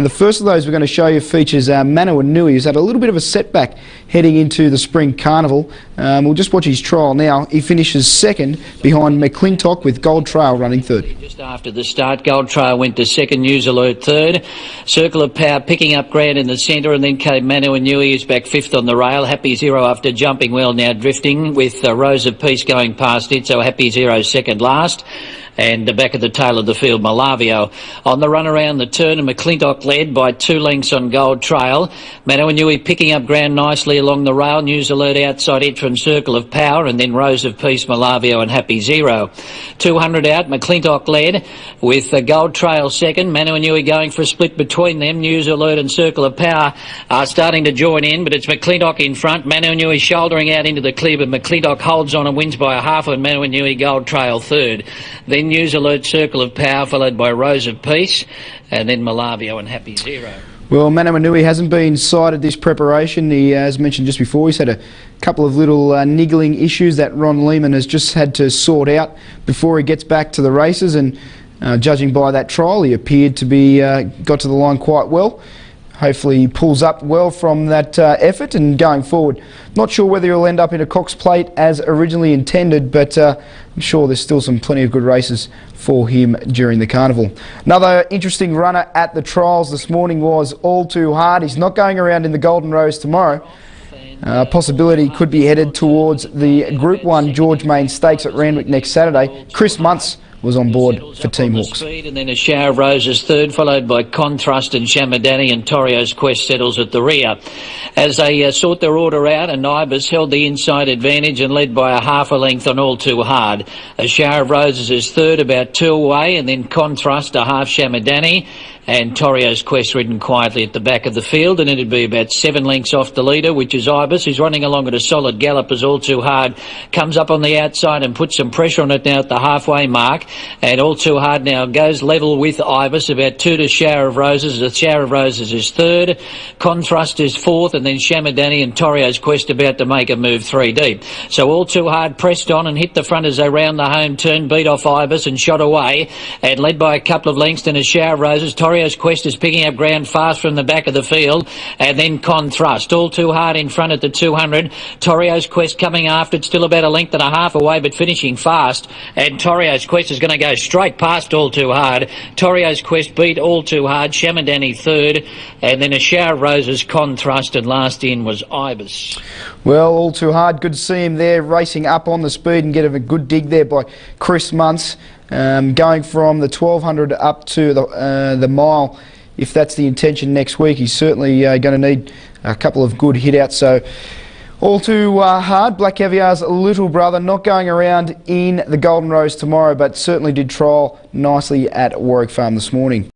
The first of those we're going to show you features Manawanui, who's had a little bit of a setback heading into the Spring Carnival. We'll just watch his trial now. He finishes second behind McClintock, with Gold Trail running third. Just after the start, Gold Trail went to second, News Alert third. Circle of Power picking up ground in the centre, and then came Manawanui, who's back fifth on the rail. Happy Zero after jumping well, now drifting, with Rose of Peace going past it, so Happy Zero second last. And the back of the tail of the field, Malavio. On the run around the turn, and McClintock led by 2 lengths on Gold Trail. Manawanui picking up ground nicely along the rail. News Alert outside it from Circle of Power, and then Rose of Peace, Malavio and Happy Zero. 200 out, McClintock led, with Gold Trail second. Manawanui going for a split between them. News Alert and Circle of Power are starting to join in, but it's McClintock in front. Manawanui shouldering out into the clear, but McClintock holds on and wins by a half, and Manawanui Gold Trail third. Then News Alert, Circle of Power, followed by Rose of Peace, and then Malavio and Happy Zero. Well, Manawanui hasn't been sighted this preparation. He, as mentioned just before, he's had a couple of little niggling issues that Ron Lehman has just had to sort out before he gets back to the races, and judging by that trial, he appeared to be got to the line quite well. Hopefully he pulls up well from that effort, and going forward, not sure whether he'll end up in a Cox Plate as originally intended, but I'm sure there's still plenty of good races for him during the carnival. Another interesting runner at the trials this morning was All Too Hard. He's not going around in the Golden Rose tomorrow. Possibility could be headed towards the Group 1 George Main Stakes at Randwick next Saturday. Chris Muntz was on board for Team Hawks. And then a Shower of Roses third, followed by Contrast and Shamadani, and Torio's Quest settles at the rear. As they sort their order out, and Ibis held the inside advantage and led by a half a length on All Too Hard. A Shower of Roses is third, about 2 away, and then Contrast a half Shamadani, and Torio's Quest ridden quietly at the back of the field, and it'd be about 7 lengths off the leader, which is Ibis, who's running along at a solid gallop as All Too Hard comes up on the outside and puts some pressure on it now at the halfway mark. And All Too Hard now goes level with Ibis, about 2 to Shower of Roses. The Shower of Roses is third, Contrast is fourth, and then Shamadani and Torio's Quest about to make a move 3 deep. So All Too Hard pressed on and hit the front as they round the home turn, beat off Ibis and shot away, and led by a couple of lengths. Then a Shower of Roses. Torio's Quest is picking up ground fast from the back of the field, and then Contrast. All Too Hard in front at the 200. Torio's Quest coming after it, still about a length and a half away, but finishing fast. And Torio's Quest is going to go straight past All Too Hard. Torio's Quest beat All Too Hard. Shamadani third, and then a Shower of Roses, Contrast, and last in was Ibis. Well, All Too Hard, good to see him there racing up on the speed and get a good dig there by Chris Muntz. Going from the 1200 up to the mile, if that's the intention next week, he's certainly going to need a couple of good hit outs. So All Too Hard, Black Caviar's little brother, not going around in the Golden Rose tomorrow, but certainly did trial nicely at Warwick Farm this morning.